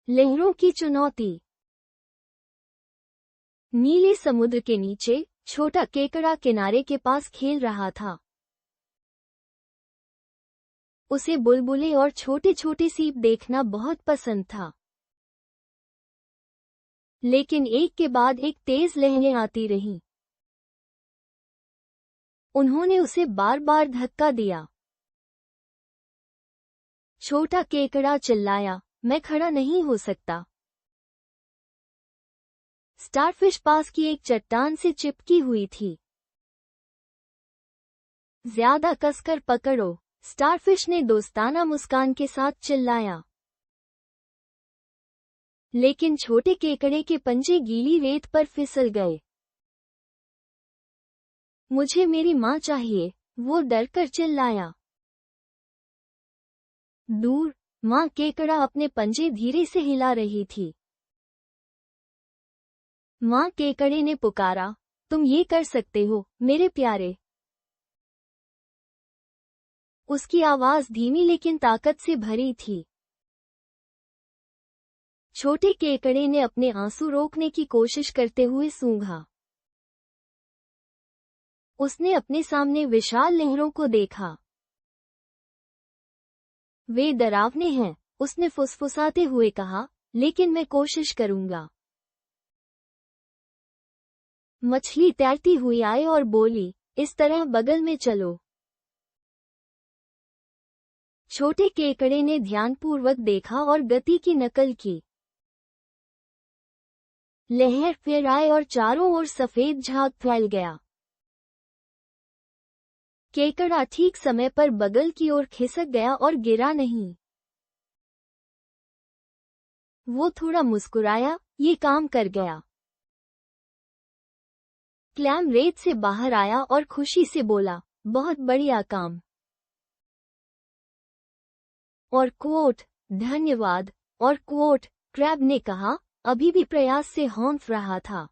लहरों की चुनौती। नीले समुद्र के नीचे छोटा केकड़ा किनारे के पास खेल रहा था। उसे बुलबुलें और छोटे छोटे सीप देखना बहुत पसंद था। लेकिन एक के बाद एक तेज लहरें आती रहीं। उन्होंने उसे बार बार धक्का दिया। छोटा केकड़ा चिल्लाया, मैं खड़ा नहीं हो सकता। स्टारफिश पास की एक चट्टान से चिपकी हुई थी। ज्यादा कसकर पकड़ो, स्टारफिश ने दोस्ताना मुस्कान के साथ चिल्लाया। लेकिन छोटे केकड़े के पंजे गीली रेत पर फिसल गए। मुझे मेरी माँ चाहिए, वो डरकर चिल्लाया। दूर, माँ केकड़ा अपने पंजे धीरे से हिला रही थी। माँ केकड़े ने पुकारा, तुम ये कर सकते हो, मेरे प्यारे। उसकी आवाज धीमी लेकिन ताकत से भरी थी। छोटे केकड़े ने अपने आंसू रोकने की कोशिश करते हुए सूंघा। उसने अपने सामने विशाल लहरों को देखा। वे डरावने हैं, उसने फुसफुसाते हुए कहा, लेकिन मैं कोशिश करूंगा। मछली तैरती हुई आई और बोली, इस तरह बगल में चलो। छोटे केकड़े ने ध्यानपूर्वक देखा और गति की नकल की। लहर फिर आए और चारों ओर सफेद झाग फैल गया। केकड़ा ठीक समय पर बगल की ओर खिसक गया और गिरा नहीं। वो थोड़ा मुस्कुराया, ये काम कर गया। क्लैम रेत से बाहर आया और खुशी से बोला, बहुत बढ़िया काम। और क्वोट, धन्यवाद। और क्वोट, क्रैब ने कहा, अभी भी प्रयास से हौंफ रहा था।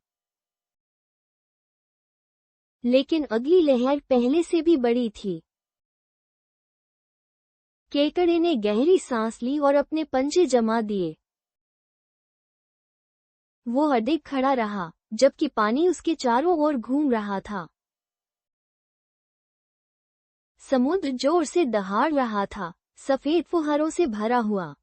लेकिन अगली लहर पहले से भी बड़ी थी। केकड़े ने गहरी सांस ली और अपने पंजे जमा दिए। वो अडिग खड़ा रहा, जबकि पानी उसके चारों ओर घूम रहा था। समुद्र जोर से दहाड़ रहा था, सफेद फुहारों से भरा हुआ।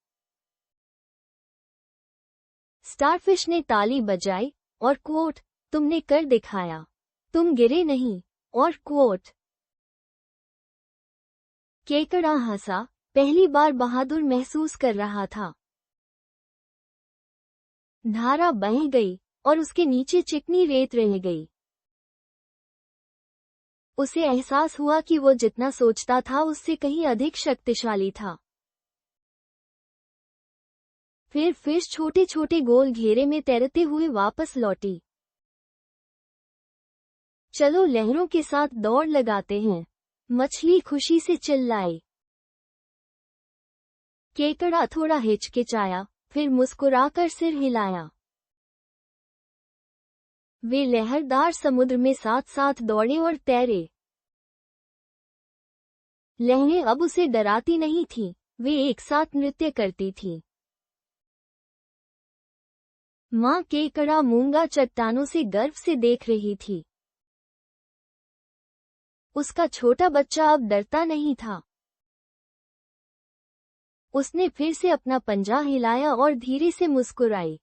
स्टारफिश ने ताली बजाई, और क्वोट, तुमने कर दिखाया। तुम गिरे नहीं। और क्वोट। केकड़ा हंसा, पहली बार बहादुर महसूस कर रहा था। धारा बह गई, और उसके नीचे चिकनी रेत रह गई। उसे एहसास हुआ कि वो जितना सोचता था उससे कहीं अधिक शक्तिशाली था। फिर फिश छोटे छोटे गोल घेरे में तैरते हुए वापस लौटी। चलो लहरों के साथ दौड़ लगाते हैं, मछली खुशी से चिल्लाई। केकड़ा थोड़ा हिचकिचाया, फिर मुस्कुराकर सिर हिलाया। वे लहरदार समुद्र में साथ साथ दौड़े और तैरे। लहरें अब उसे डराती नहीं थीं, वे एक साथ नृत्य करती थीं। माँ केकड़ा मूंगा चट्टानों से गर्व से देख रही थी। उसका छोटा बच्चा अब डरता नहीं था। उसने फिर से अपना पंजा हिलाया और धीरे से मुस्कुराई।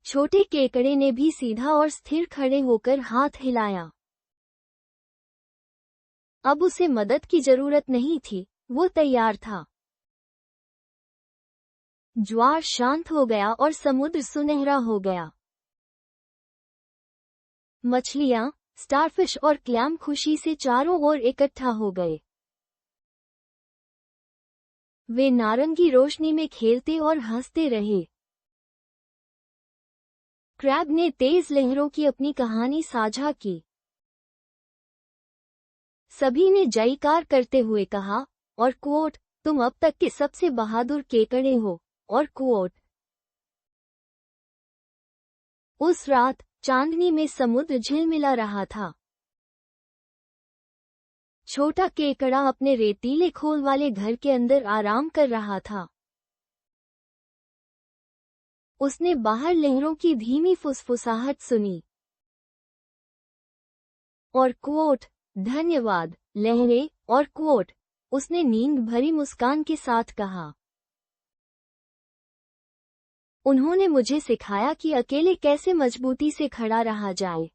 छोटे केकड़े ने भी सीधा और स्थिर खड़े होकर हाथ हिलाया। अब उसे मदद की जरूरत नहीं थी, वो तैयार था। ज्वार शांत हो गया और समुद्र सुनहरा हो गया। मछलियां, स्टारफिश और क्लैम खुशी से चारों ओर इकट्ठा हो गए। वे नारंगी रोशनी में खेलते और हंसते रहे। क्रैब ने तेज लहरों की अपनी कहानी साझा की। सभी ने जयकार करते हुए कहा, और क्वोट, तुम अब तक के सबसे बहादुर केकड़े हो। और क्वोट। उस रात चांदनी में समुद्र झिलमिला रहा था। छोटा केकड़ा अपने रेतीले खोल वाले घर के अंदर आराम कर रहा था। उसने बाहर लहरों की धीमी फुसफुसाहट सुनी। और क्वोट, धन्यवाद लहरें, और क्वोट, उसने नींद भरी मुस्कान के साथ कहा। उन्होंने मुझे सिखाया कि अकेले कैसे मजबूती से खड़ा रहा जाए।